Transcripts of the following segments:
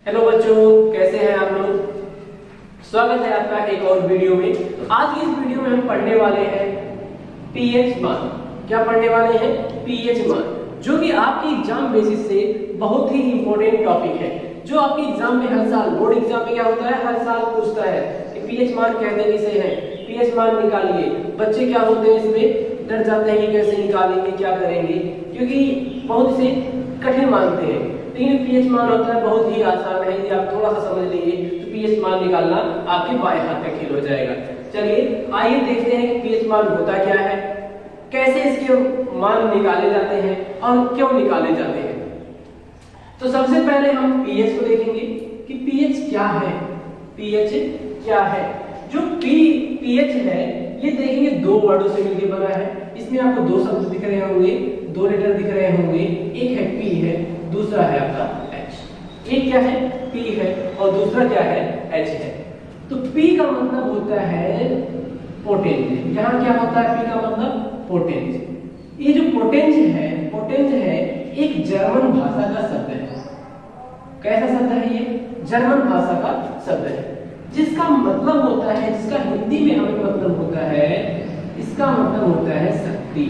Hello बच्चों, कैसे हैं आप लोग। स्वागत है आपका एक और वीडियो में। तो आज की इस वीडियो में हम पढ़ने वाले हैं पीएच मान। क्या पढ़ने वाले हैं? पीएच मान, जो कि आपके एग्जाम बेसिस से बहुत ही इंपॉर्टेंट टॉपिक है, जो आपके एग्जाम में हर साल बोर्ड एग्जाम में क्या होता है, हर साल पूछता है कि पीएच मान कहते किसे हैं, पीएच मान निकालिए। बच्चे क्या होते हैं, इसमें डर जाते हैं कि कैसे निकालेंगे, क्या करेंगे, क्योंकि बहुत इसे कठिन मानते हैं। लेकिन पीएच मान होता है बहुत ही आसान है, यदि आप थोड़ा सा समझ लेंगे तो पीएच मान निकालना आपके बाएं हाथ का खेल हो जाएगा। चलिए आइए देखते हैं कि पीएच मान होता क्या है, कैसे इसके मान निकाले जाते हैं और क्यों निकाले जाते हैं। तो सबसे पहले हम पीएच को देखेंगे कि पीएच क्या है। पीएच क्या है? जो पीएच है ये देखेंगे दो वर्डों से मिलकर बना है। इसमें आपको दो शब्द दिख रहे होंगे, दो लेटर दिख रहे होंगे, एक है पी है, दूसरा है आपका एच। एक क्या है? पी है और दूसरा क्या है? एच है। तो पी का मतलब होता है पोटेंज। यहाँ क्या होता है? पी का मतलब पोटेंज। ये जो पोटेंज है एक जर्मन भाषा का शब्द है। कैसा शब्द है ये? जर्मन भाषा का शब्द है, जिसका मतलब होता है, जिसका हिंदी में हमें मतलब होता है, इसका मतलब होता है शक्ति।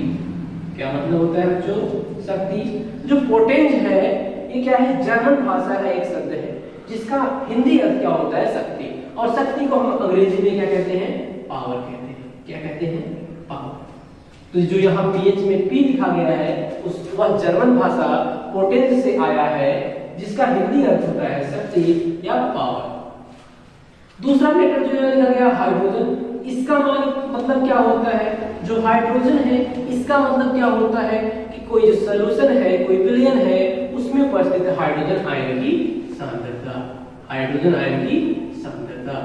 क्या मतलब होता है बच्चों? शक्ति। जो पोटेंज है ये क्या है? जर्मन भाषा का एक शब्द है, जिसका हिंदी अर्थ क्या होता है? शक्ति। और शक्ति को हम अंग्रेजी में क्या कहते हैं? पावर कहते हैं। क्या कहते हैं? पावर। तो जो यहाँ पीएच में पी लिखा गया है उस वह जर्मन भाषा पोटेंज से आया है, जिसका हिंदी अर्थ होता है शक्ति या पावर। दूसरा लेटर जो है लिखा गया हाइड्रोजन। इसका मतलब क्या होता है? जो हाइड्रोजन है इसका मतलब क्या होता है कि कोई जो सॉल्यूशन है, कोई विलयन है, उसमें उपस्थित है हाइड्रोजन आयन की सांद्रता। हाइड्रोजन आयन की सांद्रता,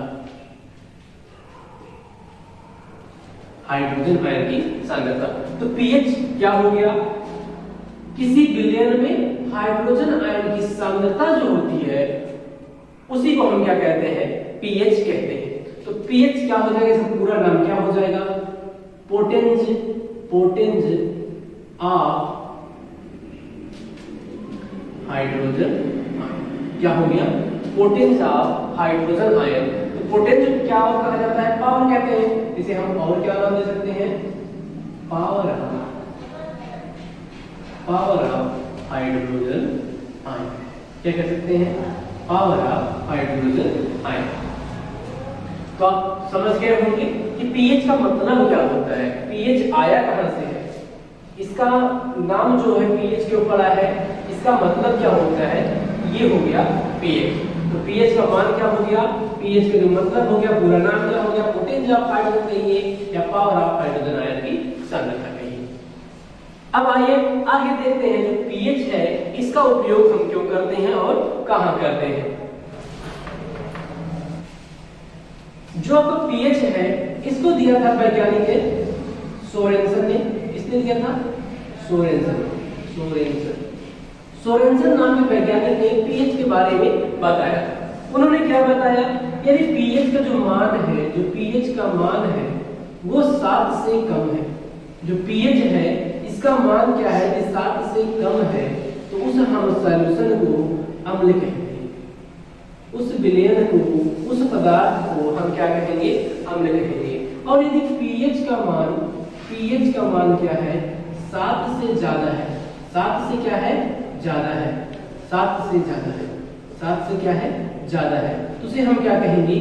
हाइड्रोजन आयन की सांद्रता। तो पीएच क्या हो गया? किसी विलयन में हाइड्रोजन आयन की सांद्रता जो होती है उसी को हम क्या कहते हैं? पीएच कहते हैं। तो पीएच क्या हो जाएगा? इसका पूरा नाम क्या हो जाएगा? पोटेंज ऑफ हाइड्रोजन आयन। क्या हो गया? पोटेंज ऑफ हाइड्रोजन आयन। तो पोटेंज क्या कहा जाता है? पावर कहते हैं। इसे हम और क्या नाम दे सकते हैं? Power of hydrogen ion. क्या कह सकते हैं? Power of hydrogen ion. तो आप समझ गए होंगे कि पीएच का मतलब क्या होता है, पीएच आया कहां से है, इसका नाम जो है पीएच के ऊपर आया है, इसका मतलब क्या होता है, ये हो गया पीएच। तो पीएच का मान क्या हो गया? पीएच का जो मतलब हो गया, पूरा नाम क्या हो गया? पोटेंज ऑफ हाइड्रोजन कहिए या पावर ऑफ हाइड्रोजन आयन की सांद्रता कहिए। अब आइए आगे देखते हैं जो पीएच है इसका उपयोग हम क्यों करते हैं और कहां करते हैं। जो आपका पीएच है इसको दिया था वैज्ञानिक सोरेनसन ने। किसने दिया था? सोरेनसन नाम के वैज्ञानिक ने पीएच के बारे में बताया। उन्होंने क्या बताया? यदि पीएच का जो मान है, जो पीएच का मान है वो 7 से कम है, जो पीएच है इसका मान क्या है? यदि 7 से कम है तो उस हम सॉल्यूशन को अम्ल कहते हैं। उस विलयन को, उस पदार्थ को हम क्या कहेंगे? अम्ल कहेंगे। और यदि पीएच का मान क्या है? 7 से ज्यादा है। 7 से क्या है? ज्यादा है। 7 से ज्यादा है। 7 से क्या है? ज्यादा है। तो उसे हम क्या कहेंगे?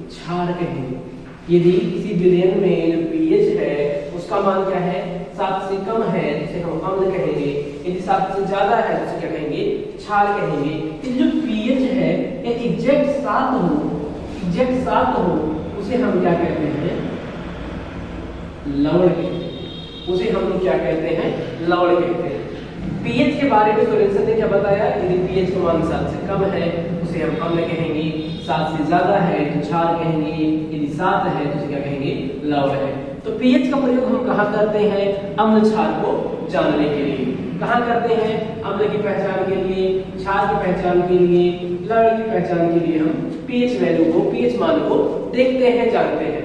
क्षार कहेंगे। यदि किसी विलयन में जो पीएच है उसका मान क्या है? 7 से कम है तो उसे हम अम्ल कहेंगे। यदि 7 से ज्यादा है तो उसे क्या कहेंगे? क्षार कहेंगे। जो पीएच है एग्जैक्ट 7 हो उसे हम क्या कहते हैं? लवण कहते हैं। उसे हम लोग क्या कहते हैं? लवण कहते हैं। पीएच के बारे में सोरेनसन ने क्या बताया? यदि पीएच का मान 7 से कम है उसे हम अम्ल कहेंगे, 7 से ज्यादा है तो क्षार कहेंगे, यदि 7 है तो उसे क्या कहेंगे? लवण है। तो पीएच का प्रयोग हम कहाँ करते हैं? अम्ल क्षार को जानने के लिए। कहाँ करते हैं? अम्ल की पहचान के लिए, क्षार की पहचान के लिए, लवण की पहचान के लिए हम पीएच वैल्यू को, पीएच मान को देखते हैं, जानते हैं।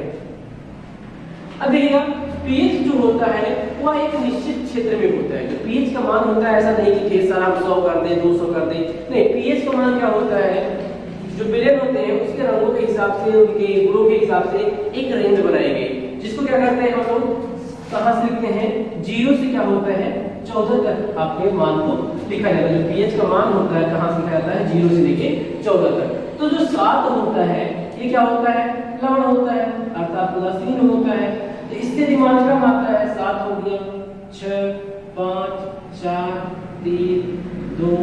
अब देखिएगा पीएच जो होता है वह एक निश्चित क्षेत्र में होता है। जो पीएच का मान होता है ऐसा नहीं कि ढेर सारा 100 कर दे, 200 कर दे, नहीं। पीएच का मान क्या होता है? हिसाब से, उनके गुणों के हिसाब से एक रेंज बनाई गई, जिसको क्या करते हैं हम लोग, कहां से लिखते हैं, 0 से क्या होता है 14 तक आपके मान को लिखा जाता है। जो पीएच का मान होता है कहां से लिखा जाता है, 0 से लेके 14 तक। तो जो 7 होता है ये क्या होता है, लवण होता है, अर्थात उदासीन होता है। तो इससे दिमाग कम आता है, 7 हो गया, 6 5 4 3 2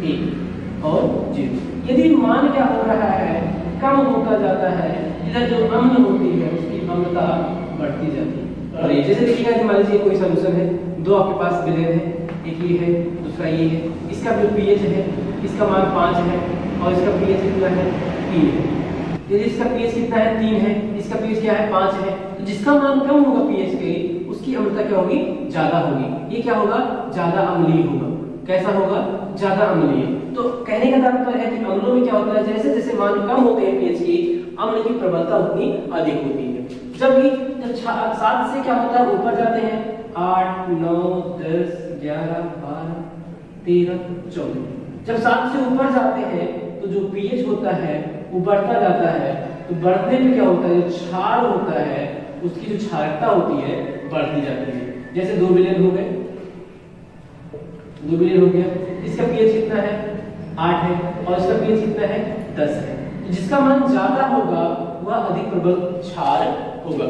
1 और 0। यदि मान क्या हो रहा है, कम होता जाता है, इधर जो अम्ल होती है उसकी अम्लता बढ़ती जाती है। और ये जैसे देखिएगा कि मान लीजिए कोई सॉल्यूशन है, दो आपके पास विलेन है, एक ये है दूसरा ये है, इसका जो पीएच है इसका मान 5 है और इसका पीएच कितना है 3 है। यदि इसका पीएच कितना है 3 है, इसका पीएच क्या है 5 है, तो जिसका मान कम होगा पीएच के उसकी अम्लता क्या होगी, ज्यादा होगी। ये क्या होगा, ज्यादा अम्लीय होगा। कैसा होगा, ज्यादा अम्लीय। तो कहने का तात्पर्य है कि अम्लों में क्या होता है, जैसे जैसे मान कम होते हैं पीएच की, अम्ल की प्रबलता उतनी अधिक होती है। जबकि जब 7 से क्या होता है ऊपर जाते हैं, 8 9 10 11 12 13 14, जब 7 से ऊपर जाते हैं तो जो पीएच होता है वो बढ़ता जाता है। तो बढ़ने में क्या होता है, जो क्षार होता है उसकी जो क्षारकता होती है बढ़ती जाती है। जैसे 2 विलेन हो गए, 2 विलेन हो गया, इसका पीएच कितना है 8 है और इसका पीएच कितना है 10 है। तो जिसका मान ज्यादा होगा वह अधिक प्रबल क्षार होगा।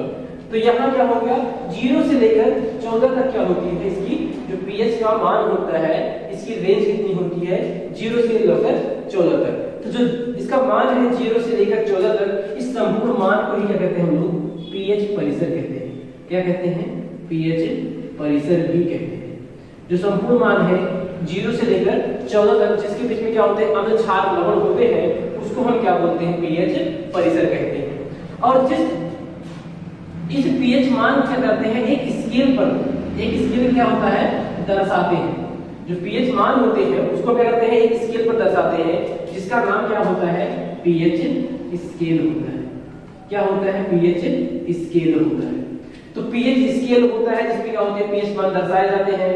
तो यहाँ क्या हो गया, 0 से लेकर 14 तक क्या होती है, इसकी जो पीएच का मान होता है इसकी रेंज कितनी होती है, 0 से लेकर 14 तक। तो जो इसका मान है 0 से लेकर 14 तक, इस संपूर्ण मान को ही क्या कहते हैं हम लोग, पीएच परिसर कहते हैं। क्या कहते हैं, पीएच परिसर भी कहते हैं। जो संपूर्ण मान है 0 से लेकर 14 तक, जिसके बीच में क्या होते हैं, अम्ल क्षार लवण होते हैं, उसको हम क्या बोलते हैं, पीएच परिसर कहते हैं। और इस पीएच मान क्या करते हैं, एक स्केल पर, एक स्केल क्या होता है, दर्शाते हैं। जो पीएच मान होते हैं उसको क्या करते हैं, एक स्केल पर दर्शाते हैं, जिसका नाम क्या होता है, पीएच स्केल होता है। क्या होता है, पीएच स्केल होता है। तो पीएच स्केल होता है जिसमें क्या होते हैं, पीएच मान दर्शाए जाते हैं।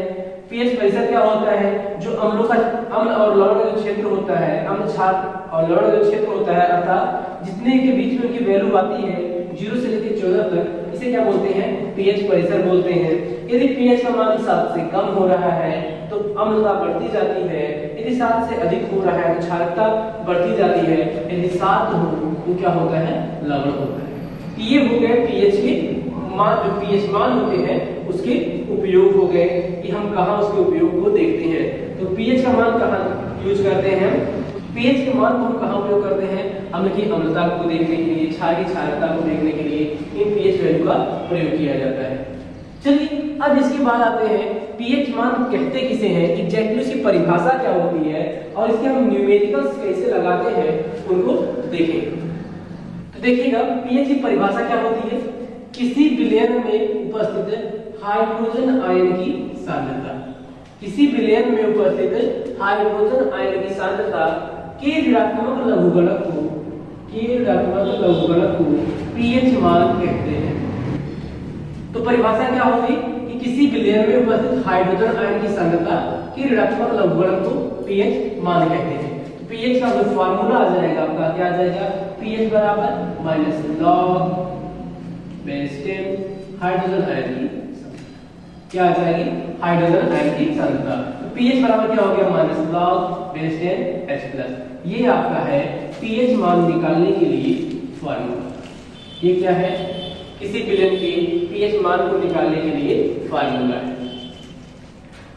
पीएच परिसर क्या होता है, जो अम्लों का, अम्ल और लवण का जो क्षेत्र होता है, अम्ल क्षार और लवण का जो क्षेत्र होता है, अर्थात जितने के बीच में उनकी वैल्यू आती है 0 से लेकर 14 तक, इसे क्या बोलते हैं, पीएच परिसर बोलते हैं। यदि पीएच का मान 7 से कम हो रहा है तो अम्लता बढ़ती जाती है, यदि 7 से अधिक हो रहा है तो क्षारकता बढ़ती जाती है, यदि 7 हो तो क्या होता है, लवण होता है। ये हो गए पीएच के मान, जो पीएच मान होते हैं उसके उपयोग हो गए कि हम कहाँ उसके उपयोग को देखते हैं। तो पीएच का मान कहाँ यूज करते हैं, पीएच के मान को हम कहाँ उपयोग करते हैं, अम्ल की अम्लता को देखने के लिए, क्षार की क्षारकता को देखने के लिए इन पीएच वैल्यू का प्रयोग किया जाता है। चलिए अब इसके बाद आते हैं पीएच मान कहते किसे हैं, एग्जैक्टली उसकी परिभाषा क्या होती है और इसके हम न्यूमेरिकल्स कैसे लगाते हैं उनको देखेंगे। तो देखिएगा पीएच की परिभाषा क्या होती है, किसी विलयन में उपस्थित हाइड्रोजन आयन की सांद्रता, किसी विलयन में उपस्थित हाइड्रोजन आयन की सांद्रता के ऋणात्मक लघुगणक को पीएच मान कहते हैं। तो परिभाषा क्या होगी कि किसी विलयन में उपस्थित हाइड्रोजन आयन की सांद्रता के ऋणात्मक लघुगणक को पीएच मान कहते हैं। तो पीएच का जो फार्मूला आ जाएगा आपका, क्या आ जाएगा, पीएच बराबर minus log base 10 hydrogen ion की, क्या आ जाएगी, हाइड्रोजन आयन की सांद्रता। तो पीएच बराबर क्या हो गया, माइनस लॉग बेस 10 H+। ये आपका है पीएच मान निकालने के लिए फार्मूला। ये क्या है, किसी विलयन के पीएच मान को निकालने के लिए फार्मूला है।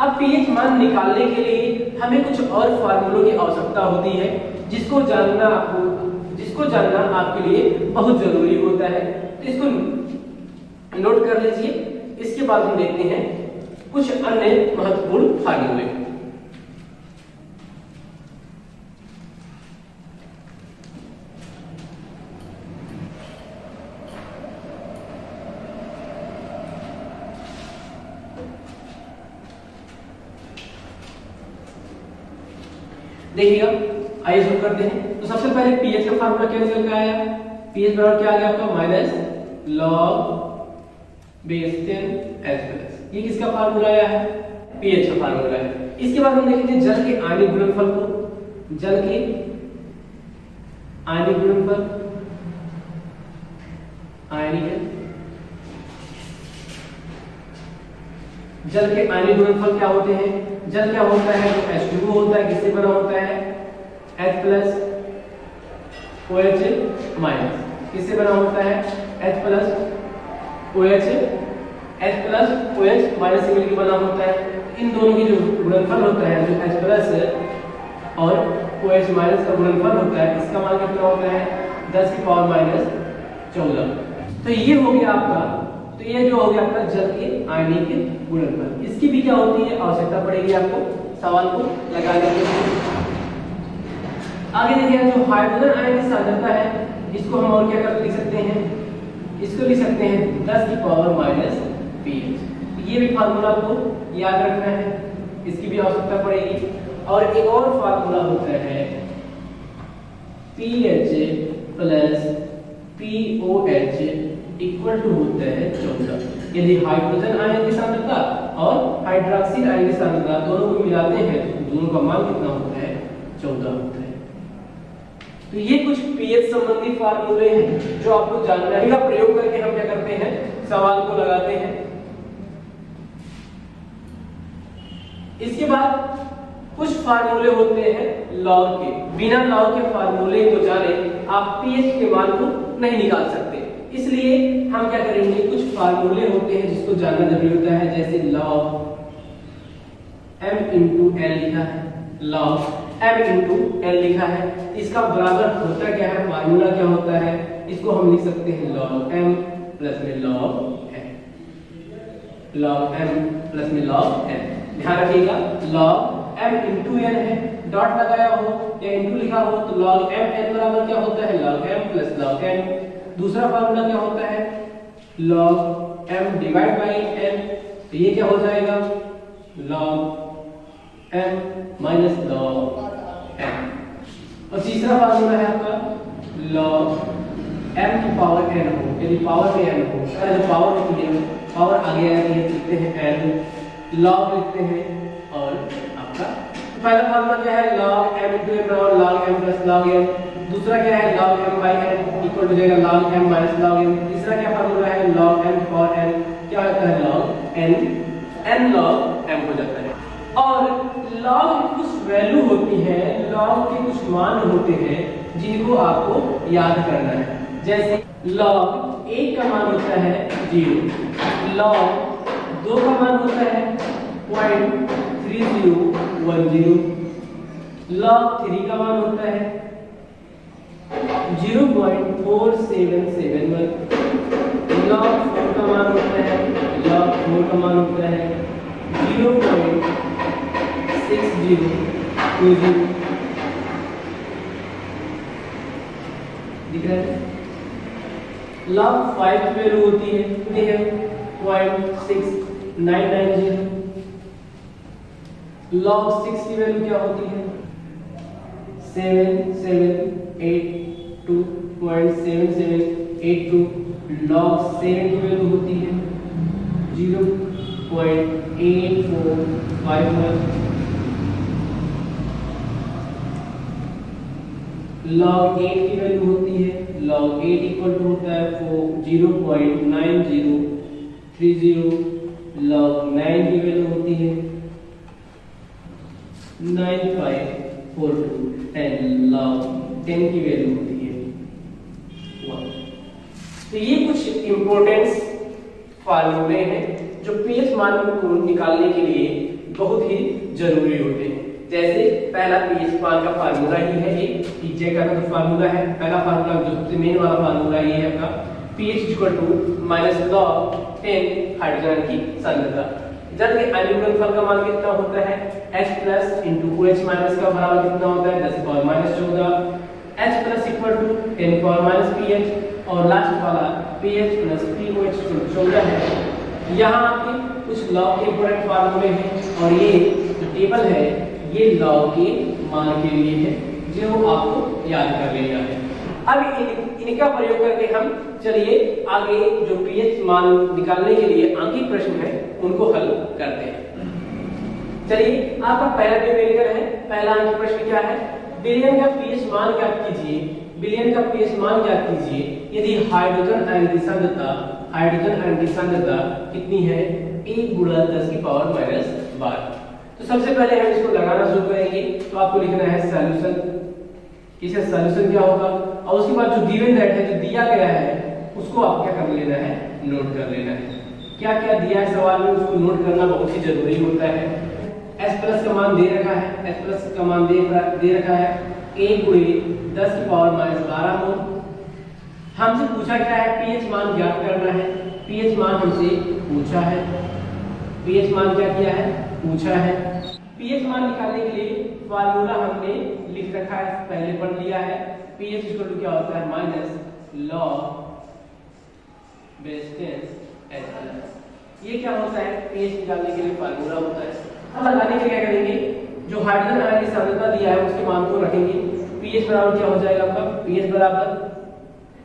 अब पीएच मान निकालने के लिए हमें कुछ और फार्मूलों की आवश्यकता होती है, जिसको जानना आपके लिए बहुत जरूरी होता है। तो इसको नोट कर लीजिए। इसके बाद हम देखते हैं कुछ अन्य महत्वपूर्ण फार्मूले। देखिएगा, आइए शुरू करते हैं। तो सबसे पहले पीएच का फार्मूला क्या निकल के आया, पीएच बराबर क्या आ गया आपका, माइनस लॉग बेस 10H+। ये किसका फार्मूला आया है, पीएच का फार्मूला है। इसके बाद हम देखेंगे जल के आयनिक गुणनफल को, जल के आयनिक गुणनफल आयनिक। जल के आयनिक गुणनफल क्या होते हैं? जल क्या होता है? जो H2O होता है किससे बना होता है? H plus OH minus. किससे बना होता है? H प्लस OH माइनस से मिलकर बना होता है। इन दोनों की जो गुणनफल होता है, जो H प्लस और OH माइनस का गुणनफल होता है, इसका मान कितना होता है? 10 की पावर माइनस 14। तो ये हो गया आपका, तो ये जो हो गया आपका जल के आयनिक गुणनफल। इसकी भी क्या होती है? आवश्यकता पड़ेगी आपको सवाल को लगाने के लिए। आगे देखिए, जो हाइड्रोजन आयन की सांद्रता है, इसको हम और क्या कर लिख सकते हैं? इसको लिख सकते हैं 10 की पावर माइनस pH। ये भी फार्मूला आपको याद रखना है, इसकी भी आवश्यकता पड़ेगी। और एक और फार्मूला होता है pH plus POH equal to होता है 14। यदि हाइड्रोजन आयन की सांद्रता और हाइड्रोक्सिल आयन की सांद्रता दोनों को मिलाते हैं तो दोनों का मान कितना होता है? 14 होता है। तो ये कुछ पीएच संबंधी फार्मूले हैं जो आपको जानना है। इनका प्रयोग करके हम क्या करते हैं? सवाल को लगाते हैं। इसके बाद कुछ फार्मूले होते हैं लॉग के। बिना लॉग के फार्मूले को जाने आप पीएच के मान को नहीं निकाल सकते। इसलिए हम क्या करेंगे? कुछ फार्मूले होते हैं जिसको जानना जरूरी होता है, जैसे log m इंटू l लिखा है, log m इंटू l लिखा है। इसका बराबर होता क्या है? फार्मूला क्या होता है? इसको हम लिख सकते हैं log m प्लस में log n, log m plus में log n। ध्यान रखिएगा, log m इंटू n है, डॉट लगाया हो या इंटू लिखा हो तो log m n बराबर क्या होता है? log m plus log n। दूसरा फार्मूला क्या होता है? log m divide by n, तो ये क्या हो जाएगा? log m minus log n। और तीसरा फार्मूला है आपका log m की पावर n हो, यदि पावर में n हो, जो पावर होती है पावर आगे आती है लिखते हैं n, log लिखते हैं। और आपका पहला फार्मूला क्या है? log m into m और log m plus log m। दूसरा क्या है? log m by n equal हो जाएगा log m minus log m। तीसरा क्या फार्मूला है? log m for n क्या होता है? log n log m हो जाता है। और log की कुछ वैल्यू होती है, log के कुछ मान होते हैं जिनको आपको याद करना है। जैसे log 1 का मान होता है 0, log 2 का मान होता है 0.3010, log 3 का मान होता है 0.4771, log 4 का मान होता है 0.6020। दिख रहा है? log 5 की वैल्यू होती है 0.6990। log 6 की वैल्यू क्या होती है? 7782.7782। log 7 की वैल्यू होती है 0.8451। log 8 की वैल्यू होती है, log 8 इक्वल टू होता है 0.9030। log 9 की वैल्यू होती है 9542 एंड log 10 की वैल्यू होती है 1। तो ये कुछ इंपॉर्टेंट फार्मूले हैं जो पीएच मान को निकालने के लिए बहुत ही जरूरी होते हैं। जैसे पहला पीएच मान का फार्मूला ही है, एक पीजे का जो फार्मूला है, पहला फार्मूला जो सबसे मेन वाला फार्मूला ये है आपका pH equal to minus log 10 hydrogen की सांद्रता। जल के आयनिक गुणनफल का मान कितना होता है? H plus into OH minus का बराबर कितना होता है? 10 की power minus 14। H plus equal to 10 की पावर माइनस pH, और लास्ट वाला pH plus POH equal to 14 है। यहाँ आपके कुछ लॉग के इंपॉर्टेंट फार्मूले हैं, और ये जो टेबल है ये लॉग के मान के लिए है जो आपको याद कर लेना है। अब इनका प्रयोग करके हम चलिए आगे जो पीएच मान निकालने के लिए आगे प्रश्न है उनको हल करते हैं। चलिए आपका पहला न्यूमेरिकल है। पहला अंक प्रश्न क्या है? विलयन का पीएच मान ज्ञात कीजिए, विलयन का पीएच मान ज्ञात कीजिए यदि हाइड्रोजन आयन की सांद्रता, हाइड्रोजन आयन की सांद्रता कितनी है 1 × 10⁻12। तो सबसे पहले हम इसको लगाना शुरू करेंगे। तो आपको लिखना है सॉल्यूशन, इसका सॉल्यूशन क्या होगा, और उसके बाद जो गिवन दैट है, जो दिया गया है उसको आप क्या कर लेना है, नोट कर लेना है। क्या क्या दिया है सवाल में उसको नोट करना बहुत ही जरूरी होता है। S+ का मान दे रखा है, S+ का मान दे रखा है 1 × 10⁻12 मोल। हमसे पूछा क्या है, पीएच मान ज्ञात करना है। पीएच मान हमसे पूछा है, पीएच मान क्या किया है, पूछा है। पीएच मान निकालने के लिए फार्मूला हमने लिख रखा है, पहले पढ़ लिया है। पीएच क्या होता है, -log H+। ये क्या होता है, पीएच निकालने के लिए फार्मूला होता है। अब लगाने के लिए क्या करेंगे, जो हाइड्रोजन आयन की सांद्रता दिया है उसके मान को रखेंगे। पीएच बराबर क्या हो जाएगा आपका, पीएच बराबर,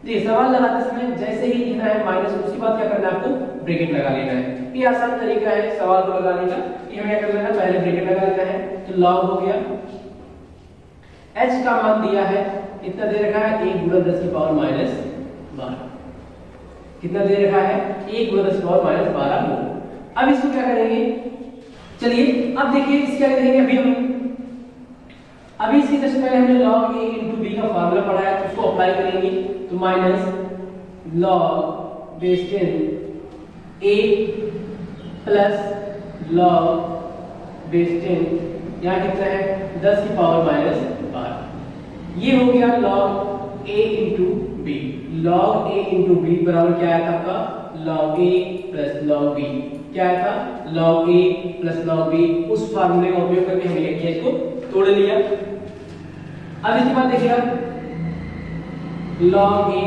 जी सवाल लगाते समय जैसे ही लिखना है माइनस, उसके बाद क्या करना है, आपको ब्रैकेट लगा लेना है। ये आसान तरीका है सवाल को लगाने का। ये हमें क्या कर लेना है, पहले ब्रैकेट लगा लेना है। तो log हो गया, H का मान दिया है, कितना दे रखा है 1 × 10⁻12। कितना दे रखा है 1 × 10⁻12 मोल। अब इसको क्या करेंगे, चलिए अब देखिए इसके क्या करेंगे, अभी इसकी जस्ट पहले हमने log A × B का फार्मूला पढ़ा है, तो उसको अप्लाई करेंगे। तो -log A + log यहाँ कितना है 10⁻12। ये हो गया log A × B। log A × B बराबर क्या आया था आपका, log A + log B। क्या आया था, log A + log B। उस फार्मूले का उपयोग करके हमने क्या किया, इसको तोड़ लिया। अब इसके बाद देखिएगा log A,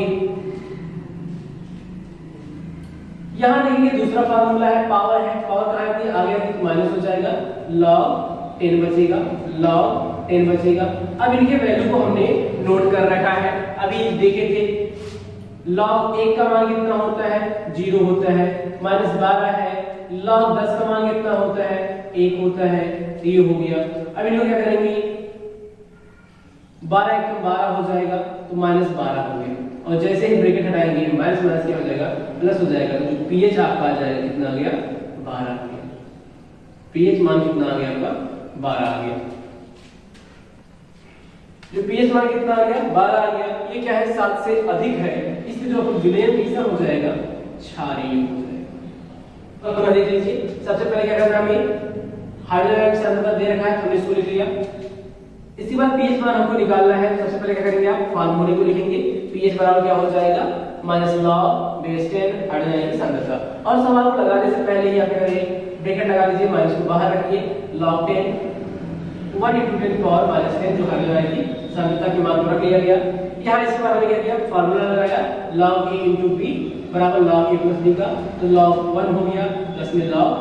यहां देखिए दूसरा फार्मूला है, पावर है, पावर कहां है, आगे आगे तो माइनस हो जाएगा, log 10 बचेगा, log 10 बचेगा। अब इनके वैल्यू को हमने नोट कर रखा है। अभी देखे थे log 1 का मान कितना होता है, 0 होता है, -12 है। log 10 का मान कितना होता है, 1 होता है। ये हो गया। अब इन लोग क्या करेंगे, 12 × 1 = 12 हो जाएगा, तो -12 हो गया। और जैसे ही ब्रैकेट हटाएंगे माइनस माइनस क्या हो जाएगा, प्लस हो जाएगा। तो जो पीएच आपका आ जाएगा कितना आ गया, 12 आ गया। पीएच मान कितना आ गया आपका, 12 आ गया। जो पीएच मान कितना आ गया, 12 आ गया। ये क्या है, 7 से अधिक है, इसलिए जो विलयन कैसा हो जाएगा, क्षारीय हो जाएगा। तो देख लीजिए, सबसे पहले क्या करना है, हमें हाइड्रोजन आयन की सांद्रता दे रखा है, हमने इसको लिख लिया। इसके बाद पीएच मान हमको निकालना है। तो सबसे पहले क्या करेंगे, आप फार्मूले को लिखेंगे। पीएच बराबर क्या हो जाएगा, -log हाइड्रोजन आयन की सांद्रता। और सवाल को लगाने से पहले ही आप क्या करें, ब्रैकेट लगा दीजिए, माइनस को बाहर रखिए। log 10 1 × 10⁻10 जो हाइड्रोजन आयन की सांद्रता के मान को रख लिया गया। यहाँ इसके बाद हमने क्या किया, फार्मूला लगाया, log A × B बराबर log A + B का। तो log 1 हो गया, प्लस में log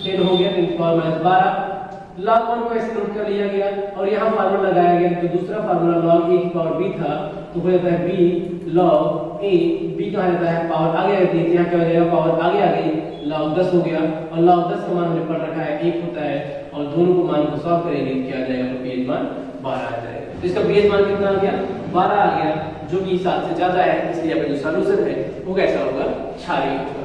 10 हो गया, 10⁻12। log 1 को ऐसे नोट कर लिया गया और यहाँ फार्मूला लगाया गया। तो दूसरा फार्मूला log A की पावर B था, तो हो जाता है B log A। B कहा जाता है पावर आगे आ गई, यहाँ क्या हो जाएगा, पावर आगे आ गई, log 10 हो गया। और log 10 का मान हमने पढ़ रखा है 1 होता है, और दोनों को मान को सॉल्व करेंगे, क्या आ जाएगा, तो पीएच मान 12 आ जाएगा। तो इसका पीएच मान कितना आ गया, 12 आ गया, जो कि 7 से ज्यादा है। इसलिए अपना जो सॉल्यूशन है वो कैसा होगा, क्षारीय होगा।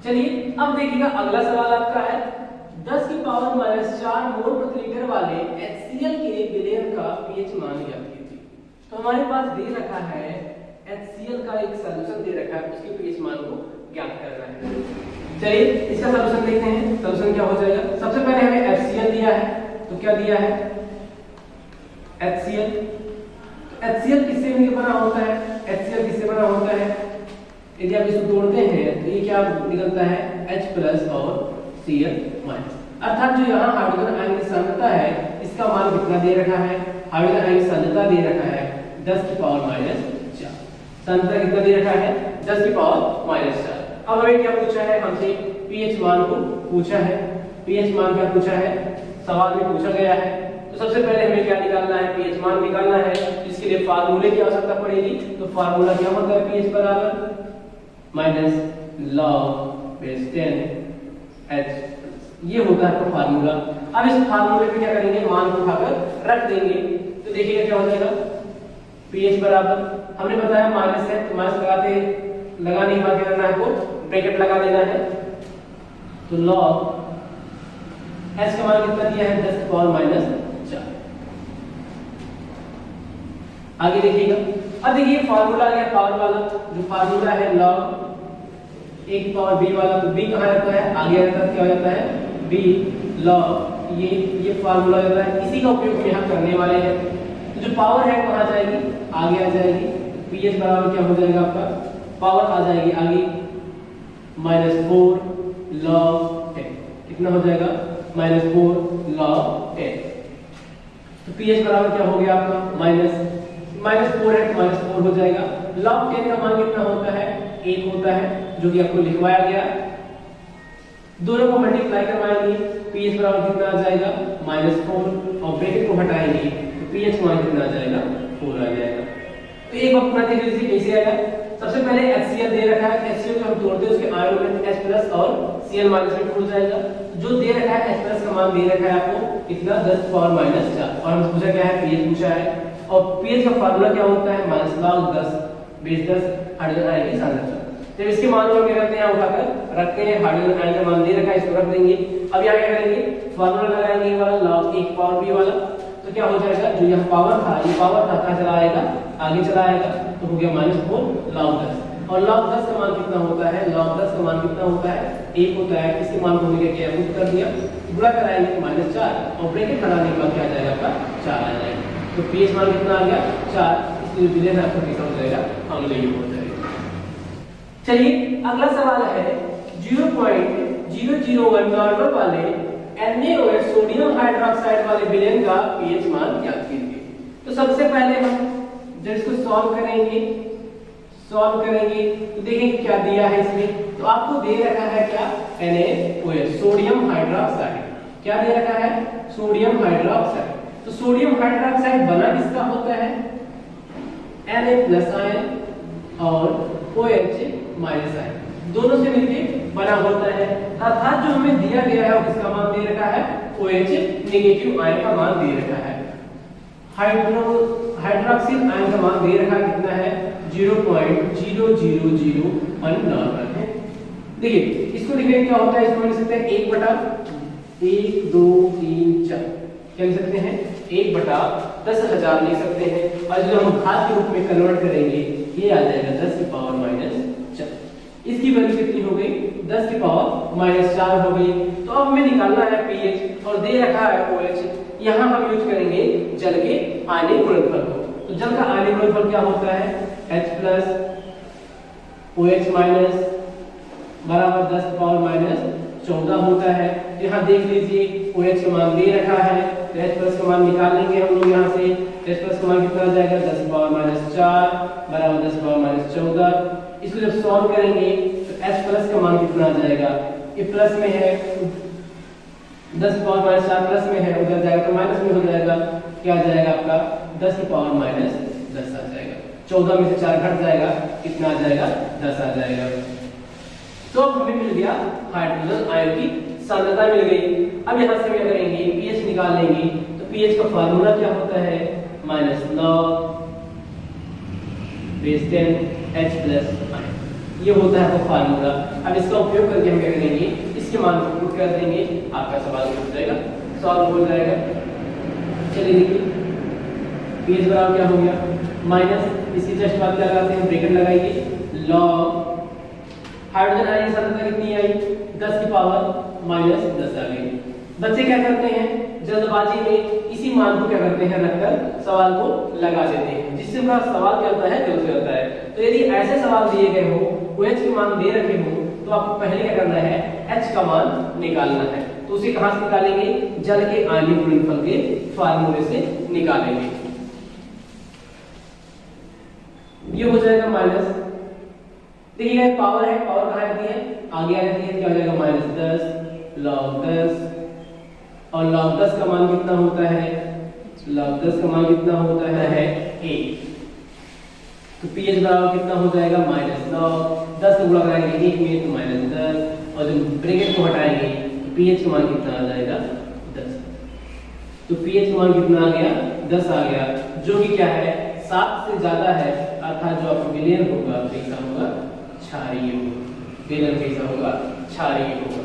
चलिए अब देखिएगा अगला सवाल आपका है, 10⁻⁴ मोल प्रति लीटर वाले HCl के विलयन का पीएच मान ज्ञात कीजिए। तो हमारे पास दे रखा है HCl का एक सॉल्यूशन दे रखा है, उसके पीएच मान को ज्ञात करना है। चलिए इसका सॉल्यूशन देखते हैं। सॉल्यूशन क्या हो जाएगा, सबसे पहले हमें HCl दिया है, तो क्या दिया है HCl। तो HCl किससे बना होता है, HCl किससे बना होता है, यदि आप इसको तोड़ते हैं तो ये क्या निकलता है, H+ और Cl-। अर्थात जो यहाँ हाइड्रोजन आयन की सांद्रता है, इसका मान कितना दे रखा है, हाइड्रोजन आयन की सांद्रता दे रखा है 10⁻⁴। सांद्रता कितना दे रखा है, 10⁻⁴। अब हमें क्या पूछा है, हमसे पीएच मान को पूछा है। पीएच मान क्या पूछा है, सवाल में पूछा गया है। तो सबसे पहले हमें क्या निकालना है, पीएच मान निकालना है। इसके लिए फार्मूले की आवश्यकता पड़ेगी। तो फार्मूला क्या होता है, पीएच बराबर -log 10 H+। ये होता है आपका फार्मूला। अब इस फार्मूले पे क्या करेंगे, मान को उठाकर रख देंगे। तो देखिएगा क्या हो जाएगा, pH बराबर, हमने बताया माइनस है तो माइनस लगा नहीं पाते करना है, आपको ब्रैकेट लगा देना है। तो log h का मान कितना दिया है, 10 पावर माइनस 4। आगे देखिएगा, अब देखिए फार्मूला आ गया पावर वाला, जो फार्मूला है log 1 पावर b वाला, तो b कहाँ रहता है, आगे रहता है, क्या हो जाता है b log ये फार्मूला रहता है, इसी का उपयोग हम यहाँ करने वाले हैं। तो जो पावर है कहाँ जाएगी, आगे आ जाएगी, pH बराबर क्या हो जाएगा आपका, पावर आ जाएगी आगे -4 log 10, कितना हो जाएगा -4 log 10। तो pH बराबर क्या हो गया आपका -4 है तो -4 हो जाएगा। log 10 का मान कितना होता है, 1 होता है, जो कि आपको लिखवाया गया। दोनों को मल्टीप्लाई करवाएंगे, pH बराबर कितना आ जाएगा -4, और ब्रैकेट को हटाएंगे तो pH मान कितना आ जाएगा 4 आ जाएगा। तो एक बार अपना देख लीजिए कैसे आएगा। सबसे पहले HCl दे रखा है, HCl को हम तोड़ते हैं, उसके आयन में H+ और Cl- में खुल जाएगा। जो दे रखा है H+ का मान दे रखा है आपको कितना, 10 पावर -4, और हमसे पूछा क्या है, pH पूछा है, और pH का फार्मूला क्या होता है, -log 10 बेस 10 हाइड्रोजन आयन की सांद्रता। जब इसके मान को क्या करते हैं, उठाकर रखते हैं, हाइड्रोजन आयन का मान दे रखा है, इसको रख देंगे। अब यहाँ क्या करेंगे, फार्मूला लगाएंगे ये वाला log 1 पावर b वाला, तो क्या हो जाएगा, जो यहाँ पावर था, ये पावर था कहाँ चला आएगा, आगे चला आएगा, तो हो गया -4 log 10। और log 10 का मान कितना होता है, log 10 का मान कितना होता है, 1 होता है। इसके मान को हमने क्या पुट कर दिया, गुणा कराएंगे तो -4, और ब्रैकेट लगाने के बाद क्या आ जाएगा आपका 4 आ जाएगा। तो pH मान कितना आ गया 4, इसलिए विलेन आपका कैसा हो जाएगा, अम्लीय हो जाएगा। चलिए अगला सवाल है 0.001 नॉर्मल वाले NaOH सोडियम हाइड्रोक्साइड वाले विलेन का pH मान ज्ञात कीजिए। तो सबसे पहले हम जब इसको सॉल्व करेंगे तो देखेंगे क्या दिया है इसमें। तो आपको दे रखा है क्या, NaOH सोडियम हाइड्रोक्साइड, क्या दे रखा है, सोडियम हाइड्रोक्साइड। तो सोडियम हाइड्रोक्साइड बना किसका होता है, Na+ आयन और OH- आयन, दोनों से मिलके बना होता है। अर्थात जो हमें दिया गया है उसका मान दे रखा है, OH- आयन का मान दे रखा है। हाइड्रोक्सिल आयन का मान दे रखा कितना है, 0.0001 नॉर्मल है। देखिए इसको लिखने क्या होता है, इसको लिख सकते हैं 1/1 2 3 4, क्या लिख सकते हैं 1/10,000 लिख सकते हैं। और जो हम घात के रूप में कन्वर्ट करेंगे ये आ जाएगा 10 की पावर -4। इसकी वैल्यू कितनी हो गई, 10 की पावर -4 हो गई। तो अब हमें निकालना है pH, और दे रखा है OH। यहाँ हम यूज करेंगे जल के आयनिक गुणनफल को। तो जल का आयनिक गुणनफल क्या होता है, H+ OH- बराबर 10 की पावर -14 होता है। यहाँ देख लीजिए OH का मान दे रखा है, तो H+ का मान निकाल लेंगे हम लोग यहाँ से। H+ का मान कितना आ जाएगा, 10 की पावर -4 बराबर 10 की पावर -14। इसको जब सॉल्व करेंगे तो H+ का मान कितना आ जाएगा, ये प्लस में है, 10 की पावर -4 प्लस में है, उधर जाएगा तो माइनस में हो जाएगा, क्या आ जाएगा आपका 10 की पावर -10 आ जाएगा। 14 में से 4 घट जाएगा, कितना आ जाएगा 10 आ जाएगा। तो अब हमें मिल गया हाइड्रोजन आयन की सांद्रता मिल गई। अब यहाँ से क्या करेंगे, pH निकाल लेंगे। तो pH का फार्मूला क्या होता है, -log बेस 10 H+ आयन, ये होता है आपका फार्मूला। अब इसका उपयोग करके हम क्या करेंगे, इसके मान को पुट कर देंगे, आपका सवाल हो जाएगा, सॉल्व हो जाएगा। चलिए देखिए pH बराबर क्या हो गया, माइनस, इसकी जस्ट बात क्या लगाते हैं, ब्रैकेट लगाएंगे, log हाइड्रोजन आयन की सांद्रता कितनी आई, 10 की पावर -10 आ गई। बच्चे क्या करते हैं, जल्दबाजी में इसी मान को क्या करते हैं, रखकर सवाल को लगा देते हैं, जिससे उनका सवाल क्या होता है, गलत हो जाता है। तो यदि ऐसे सवाल दिए गए हो, OH के मान दे रखे हो, तो आपको पहले क्या करना है, H का मान निकालना है। तो उसे कहां से निकालेंगे, जल के आयनिक गुणनफल के फार्मूले से निकालेंगे। ये हो जाएगा माइनस, देखिए पावर है, पावर कहां रहती है, आगे आ जाती है, क्या हो जाएगा -10 log 10, और log 10 का मान कितना होता है, log 10 का मान कितना होता है 1। तो pH बराबर कितना हो जाएगा, -log 10 को गुणा कराएंगे 1 में तो -10, और जब ब्रैकेट को हटाएंगे तो पीएच का मान कितना आ जाएगा 10। तो पीएच का मान कितना आ गया 10 आ गया, जो कि क्या है 7 से ज्यादा है, अर्थात जो आपका विलयन होगा कैसा होगा क्षारीय होगा, विलयन कैसा होगा क्षारीय होगा।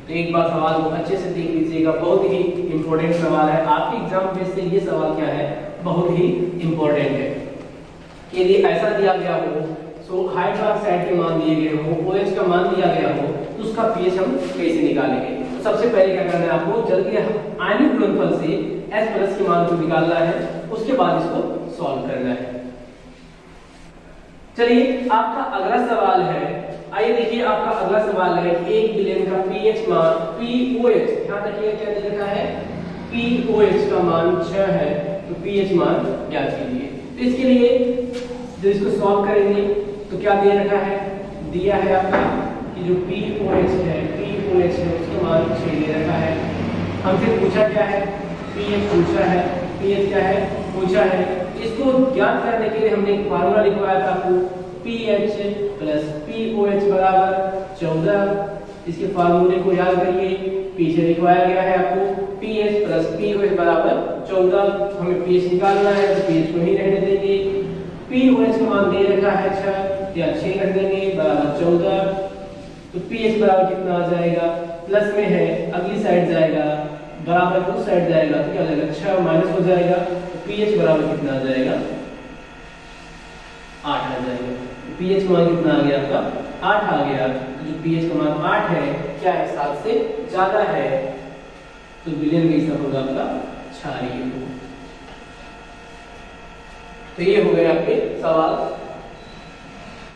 तो एक बार सवाल को अच्छे से देख लीजिएगा, बहुत ही इंपॉर्टेंट सवाल है आपके एग्जाम में से। ये सवाल क्या है बहुत ही इंपॉर्टेंट है। यदि ऐसा दिया गया हो, सो हाइड्रोक्साइड के मान दिए गए हो, OH का मान दिया गया हो, तो उसका पीएच हम कैसे निकालेंगे। तो सबसे पहले क्या करना है आपको, जल्दी आयनिक गुणनफल से H+ के मान को निकालना है, उसके बाद इसको सॉल्व करना है। चलिए आपका अगला सवाल है, आइए देखिए आपका अगला सवाल है एक विलयन का पीएच मान POH, ध्यान रखिएगा क्या दे रखा है POH का मान 6 है, तो पीएच मान ज्ञात कीजिए। तो इसके लिए जो इसको सॉल्व करेंगे तो क्या दे रखा है, दिया है आपका कि जो POH है उसका मान 6 दे रखा है। हमसे पूछा क्या है, पीएच पूछा है, पीएच क्या है पूछा है। इसको ज्ञात करने के लिए हमने एक फार्मूला लिखवाया था आपको, pH प्लस POH बराबर 14। इसके फार्मूले को याद करिए, पीछे लिखवाया गया है आपको pH प्लस POH बराबर 14। हमें pH निकालना है तो pH को ही रहने देंगे, POH का मान दे रखा है 6 या 6 रख देंगे बराबर 14। तो pH बराबर कितना आ जाएगा, प्लस में है अगली साइड जाएगा, बराबर उस साइड जाएगा तो क्या हो जाएगा 6 माइनस हो जाएगा, तो pH बराबर कितना आ जाएगा 8 आ जाएगा। pH का मान कितना आ गया आपका 8 आ गया। तो जो pH का मान 8 है क्या है 7 से ज्यादा है, तो विलयन कैसा होगा आपका क्षारीय होगा। तो ये हो गए आपके सवाल